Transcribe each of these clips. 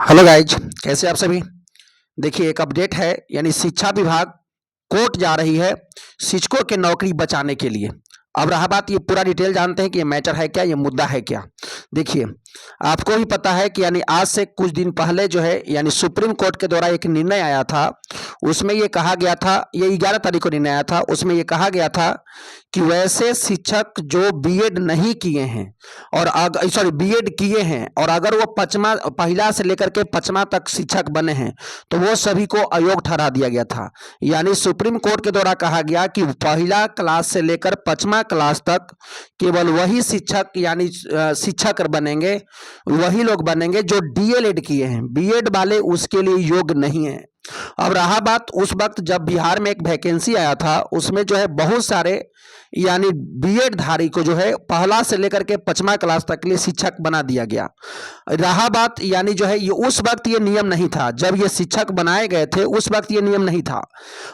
Hello guys, कैसे आप सभी। देखिए, एक अपडेट है, यानी शिक्षा विभाग कोर्ट जा रही है शिक्षकों के नौकरी बचाने के लिए। अब रहा बात, ये पूरा डिटेल जानते हैं कि ये मैटर है क्या, ये मुद्दा है क्या। देखिए, आपको भी पता है कि यानी आज से कुछ दिन पहले जो है यानी सुप्रीम कोर्ट के द्वारा एक निर्णय आया था। उसमें ये कहा गया था, ये 11 तारीख को निर्णय आया था। उसमें ये कहा गया था कि वैसे शिक्षक जो बीएड नहीं किए हैं और बीएड किए हैं और अगर वो पचमा पहला से लेकर के पचमा तक शिक्षक बने हैं तो वो सभी को अयोग्य ठहरा दिया गया था। यानी सुप्रीम कोर्ट के द्वारा कहा गया कि पहला क्लास से लेकर पचमा क्लास तक केवल वही शिक्षक यानी शिक्षक बनेंगे, वही लोग बनेंगे जो डीएलएड किए हैं। बीएड वाले उसके लिए योग्य नहीं है। अब रहा बात, उस वक्त जब बिहार में एक वैकेंसी आया था, उसमें जो है बहुत सारे यानी बीएड धारी को जो है पहला से लेकर के पचमा क्लास तक के लिए शिक्षक बना दिया गया। रहा बात, यानी जो है ये उस वक्त ये नियम नहीं था, जब ये शिक्षक बनाए गए थे उस वक्त ये नियम नहीं था।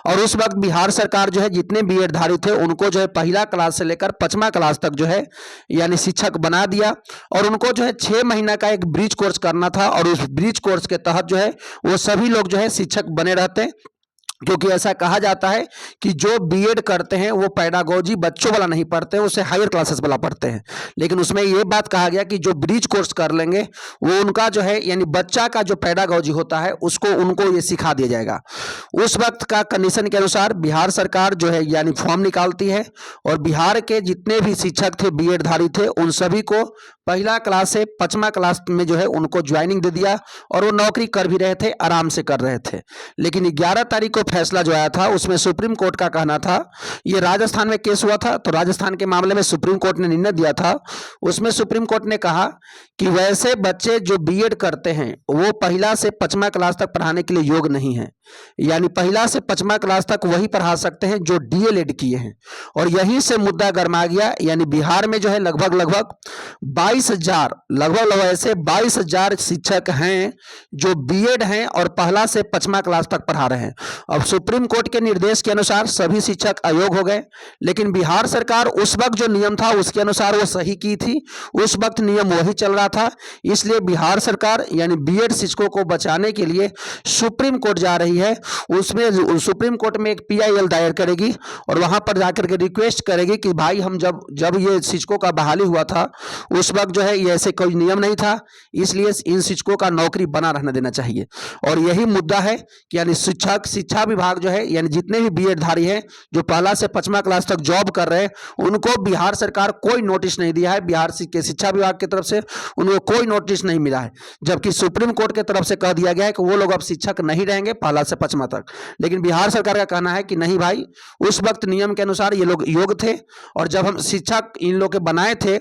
और उस वक्त बिहार सरकार जो है जितने बीएड धारी थे उनको जो है पहला क्लास से लेकर पचमा क्लास तक जो है यानी शिक्षक बना दिया। और उनको जो है 6 महीना का एक ब्रिज कोर्स करना था और उस ब्रिज कोर्स के तहत जो है वो सभी लोग जो है शिक्षक बने रहते। क्योंकि ऐसा कहा जाता है कि जो बीएड करते हैं वो पैडागोजी बच्चों वाला नहीं पढ़ते, उसे हायर क्लासेस वाला पढ़ते हैं। लेकिन उसमें ये बात कहा गया कि जो ब्रिज कोर्स कर लेंगे वो उनका जो है यानी बच्चा का जो पैडागोजी होता है उसको उनको ये सिखा दिया जाएगा। उस वक्त का कंडीशन के अनुसार बिहार सरकार जो है यानी फॉर्म निकालती है और बिहार के जितने भी शिक्षक थे बीएड धारी थे उन सभी को पहला क्लास से पचमा क्लास में जो है उनको ज्वाइनिंग दे दिया और वो नौकरी कर भी रहे थे, आराम से कर रहे थे। लेकिन 11 तारीख को फैसला जो आया था उसमें सुप्रीम कोर्ट का कहना था, ये राजस्थान में केस हुआ था तो राजस्थान के मामले में सुप्रीम कोर्ट ने निर्णय दिया था। उसमें सुप्रीम कोर्ट ने कहा कि वैसे बच्चे जो बीएड करते हैं वो पहला से पचमा क्लास तक पढ़ाने के लिए योग्य नहीं है। यानी पहला से पचमा क्लास तक वही पढ़ा सकते हैं जो डीएलएड किए हैं। और यहीं से मुद्दा गरमा गया। यानी बिहार में जो है लगभग 22,000 ऐसे 22,000 शिक्षक हैं जो बीएड हैं और पहला से पचमा क्लास तक पढ़ा रहे हैं। अब सुप्रीम कोर्ट के निर्देश के अनुसार सभी शिक्षक अयोग्य हो गए। लेकिन बिहार सरकार उस वक्त जो नियम था उसके अनुसार वो सही की थी, उस वक्त नियम वही चल रहा था। इसलिए बिहार सरकार यानी बीएड शिक्षकों को बचाने के लिए सुप्रीम कोर्ट जा रही है। उसमें सुप्रीम कोर्ट में एक पीआईएल दायर करेगी और वहां पर जाकर के रिक्वेस्ट करेगी कि भाई हम जब ये शिक्षकों का बहाली हुआ था उस वक्त जो है ये ऐसे कोई नियम नहीं था, इसलिए इन शिक्षकों का नौकरी बना रहने देना चाहिए। और यही मुद्दा है कि यानी शिक्षा विभाग जो है यानी जितने भी बीएड धारी हैं जो पहला से पचमा क्लास तक जॉब कर रहे हैं उनको बिहार सरकार कोई नोटिस नहीं दिया है। बिहार के शिक्षा विभाग की तरफ से उनको कोई नोटिस नहीं मिला है, जबकि सुप्रीम कोर्ट की तरफ से कह दिया गया है कि वो लोग अब शिक्षक नहीं रहेंगे पहला से पचमा तक। लेकिन बिहार सरकार का कहना है कि नहीं भाई, उस वक्त नियम के अनुसार ये लोग योग्य थे और जब हम शिक्षक इन लोग के बनाए थे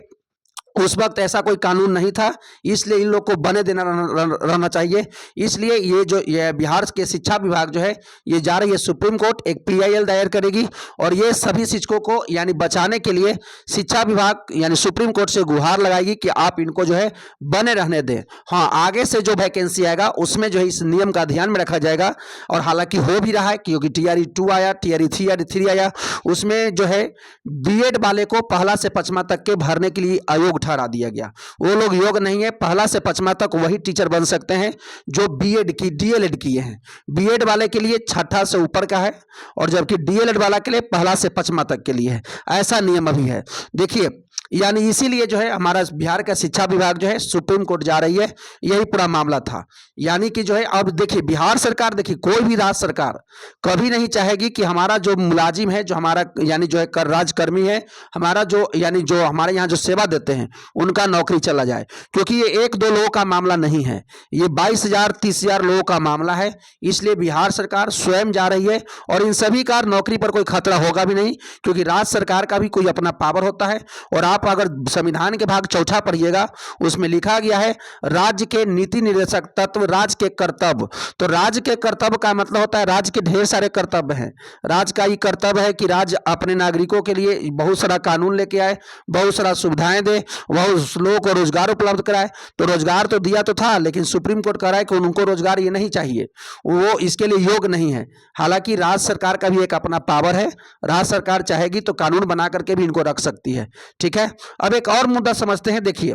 उस वक्त ऐसा कोई कानून नहीं था, इसलिए इन लोग को बने देना रहना चाहिए। इसलिए ये बिहार के शिक्षा विभाग जो है ये जा रही है सुप्रीम कोर्ट, एक पीआईएल दायर करेगी और ये सभी शिक्षकों को यानी बचाने के लिए शिक्षा विभाग यानी सुप्रीम कोर्ट से गुहार लगाएगी कि आप इनको जो है बने रहने दें। हाँ, आगे से जो वैकेंसी आएगा उसमें जो है इस नियम का ध्यान में रखा जाएगा। और हालांकि हो भी रहा है क्योंकि टीआरई 2 आया, टीआरई 3 आया, उसमें जो है बीएड वाले को पहला से पचमा तक के भरने के लिए अयोग्य ठहरा दिया गया। वो लोग योग्य नहीं है, पहला से पचमा तक वही टीचर बन सकते हैं जो बीएड की डीएलएड किए हैं। बीएड वाले के लिए छठा से ऊपर का है और जबकि डीएलएड वाला के लिए पहला से पचमा तक के लिए है। ऐसा नियम अभी है। देखिए, यानी इसीलिए जो है हमारा बिहार का शिक्षा विभाग जो है सुप्रीम कोर्ट जा रही है, यही पूरा मामला था। यानी कि जो है अब देखिए बिहार सरकार, देखिए कोई भी राज्य सरकार कभी नहीं चाहेगी कि हमारा जो मुलाजिम है, जो हमारा यानी जो है राज्यकर्मी है, हमारा जो यानी जो हमारे यहाँ जो सेवा देते हैं उनका नौकरी चला जाए। क्योंकि ये 1-2 लोगों का मामला नहीं है, ये 22,000 30,000 लोगों का मामला है। इसलिए बिहार सरकार स्वयं जा रही है और इन सभी का नौकरी पर कोई खतरा होगा भी नहीं, क्योंकि राज्य सरकार का भी कोई अपना पावर होता है। और आप अगर संविधान के भाग 4 पढ़िएगा उसमें लिखा गया है राज्य के नीति निर्देशक तत्व, राज्य के कर्तव्य। तो राज्य के कर्तव्य का मतलब होता है राज्य के ढेर सारे कर्तव्य हैं। राज्य का ये कर्तव्य है कि राज्य अपने नागरिकों के लिए बहुत सारा कानून लेके आए, बहुत सारा सुविधाएं दे, बहुत लोगों को रोजगार उपलब्ध कराए। तो रोजगार तो दिया तो था, लेकिन सुप्रीम कोर्ट कह रहा है कि उनको रोजगार ये नहीं चाहिए, वो इसके लिए योग्य नहीं है। हालांकि राज्य सरकार का भी एक अपना पावर है, राज्य सरकार चाहेगी तो कानून बना करके भी इनको रख सकती है। ठीक है, अब एक और मुद्दा समझते हैं। देखिए,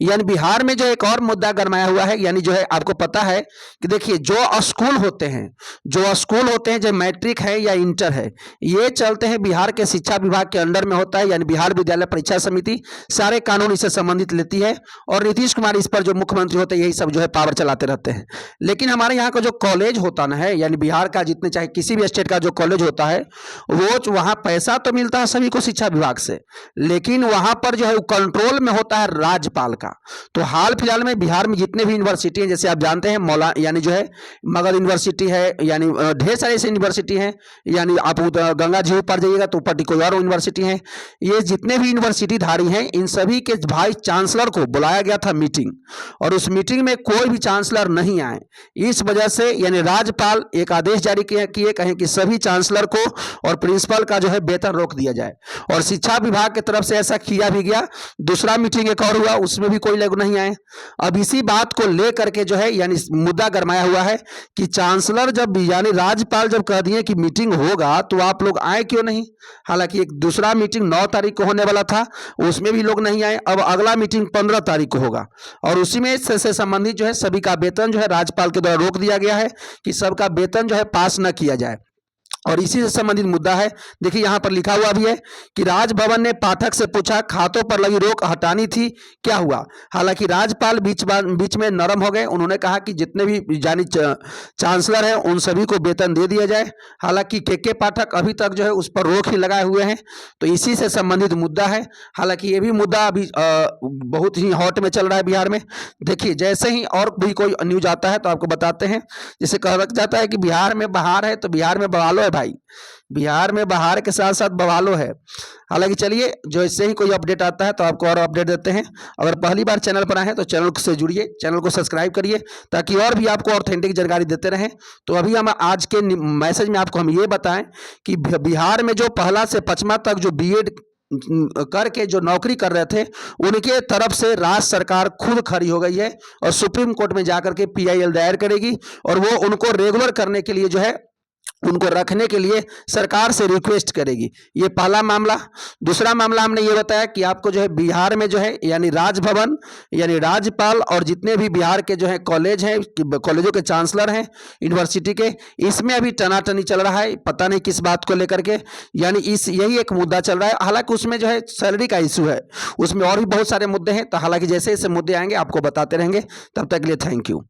यानी बिहार में जो एक और मुद्दा गरमाया हुआ है, यानी जो है आपको पता है कि देखिए जो स्कूल होते हैं जो मैट्रिक है या इंटर है, ये चलते हैं बिहार के शिक्षा विभाग के अंडर में होता है, यानी बिहार विद्यालय परीक्षा समिति सारे कानून इससे संबंधित लेती है और नीतीश कुमार इस पर जो मुख्यमंत्री होते हैं यही सब जो है पावर चलाते रहते हैं। लेकिन हमारे यहाँ का जो कॉलेज होता ना है, यानी बिहार का जितने चाहे किसी भी स्टेट का जो कॉलेज होता है, वो वहाँ पैसा तो मिलता है सभी को शिक्षा विभाग से, लेकिन वहाँ पर जो है कंट्रोल में होता है राज्यपाल का। तो हाल फिलहाल में बिहार में जितने भी यूनिवर्सिटी हैं, जैसे आप जानते हैं मौला यानी जो है मगध यूनिवर्सिटी है, यानी ढेर सारे ऐसे यूनिवर्सिटी हैं, यानी आप गंगा जी पर जाइएगा तो ऊपर कोई और यूनिवर्सिटी है। ये जितने भी यूनिवर्सिटी धारी हैं, इन सभी के वाइस चांसलर को बुलाया गया था मीटिंग, और उस मीटिंग में कोई भी चांसलर नहीं आए। इस वजह से यानी राज्यपाल एक आदेश जारी किए, कहें कि सभी चांसलर को और प्रिंसिपल का जो है वेतन रोक दिया जाए, और शिक्षा विभाग की तरफ से ऐसा किया भी गया। दूसरा मीटिंग एक और हुआ, उसमें भी कोई लोग नहीं आए। अब इसी बात को लेकर के जो है यानी मुद्दा गरमाया हुआ है कि चांसलर जब यानी राज्यपाल जब कह दिए कि मीटिंग होगा तो आप लोग आए क्यों नहीं। हालांकि एक दूसरा मीटिंग 9 तारीख को होने वाला था, उसमें भी लोग नहीं आए। अब अगला मीटिंग 15 तारीख को होगा, और उसी में से संबंधित जो है सभी का वेतन जो है राज्यपाल के द्वारा रोक दिया गया है कि सबका वेतन जो है पास न किया जाए। और इसी से संबंधित मुद्दा है, देखिए यहाँ पर लिखा हुआ भी है कि राजभवन ने पाठक से पूछा खातों पर लगी रोक हटानी थी, क्या हुआ। हालांकि राज्यपाल बीच में नरम हो गए, उन्होंने कहा कि जितने भी जानी चांसलर हैं उन सभी को वेतन दे दिया जाए। हालांकि के पाठक अभी तक जो है उस पर रोक ही लगाए हुए हैं, तो इसी से संबंधित मुद्दा है। हालांकि ये भी मुद्दा अभी बहुत ही हॉट में चल रहा है बिहार में। देखिए जैसे ही और भी कोई न्यूज आता है तो आपको बताते हैं। जैसे कहा जाता है कि बिहार में बहार है तो बिहार में बवालो है भाई, बिहार में बहार के साथ साथ बवालो है। हालांकि चलिए जो इससे ही कोई अपडेट आता है तो आपको और अपडेट देते हैं। अगर पहली बार चैनल पर आए हैं तो चैनल से जुड़िए, चैनल को सब्सक्राइब करिए ताकि और भी आपको ऑथेंटिक जानकारी देते रहें। तो अभी हम आज के मैसेज में आपको हम ये बताएं कि बिहार में जो पहला से 5वां तक जो बीएड करके जो नौकरी कर रहे थे, उनके तरफ से राज्य सरकार खुद खड़ी हो गई है और सुप्रीम कोर्ट में जाकर के पीआईएल दायर करेगी, और वो उनको रेगुलर करने के लिए जो है उनको रखने के लिए सरकार से रिक्वेस्ट करेगी। ये पहला मामला। दूसरा मामला हमने ये बताया कि आपको जो है बिहार में जो है यानी राजभवन यानी राज्यपाल और जितने भी बिहार के जो है कॉलेज हैं, कॉलेजों के चांसलर हैं यूनिवर्सिटी के, इसमें अभी टनाटनी चल रहा है, पता नहीं किस बात को लेकर के। यानी यही एक मुद्दा चल रहा है। हालांकि उसमें जो है सैलरी का इशू है, उसमें और भी बहुत सारे मुद्दे हैं। तो हालांकि जैसे जैसे मुद्दे आएंगे आपको बताते रहेंगे। तब तक के लिए थैंक यू।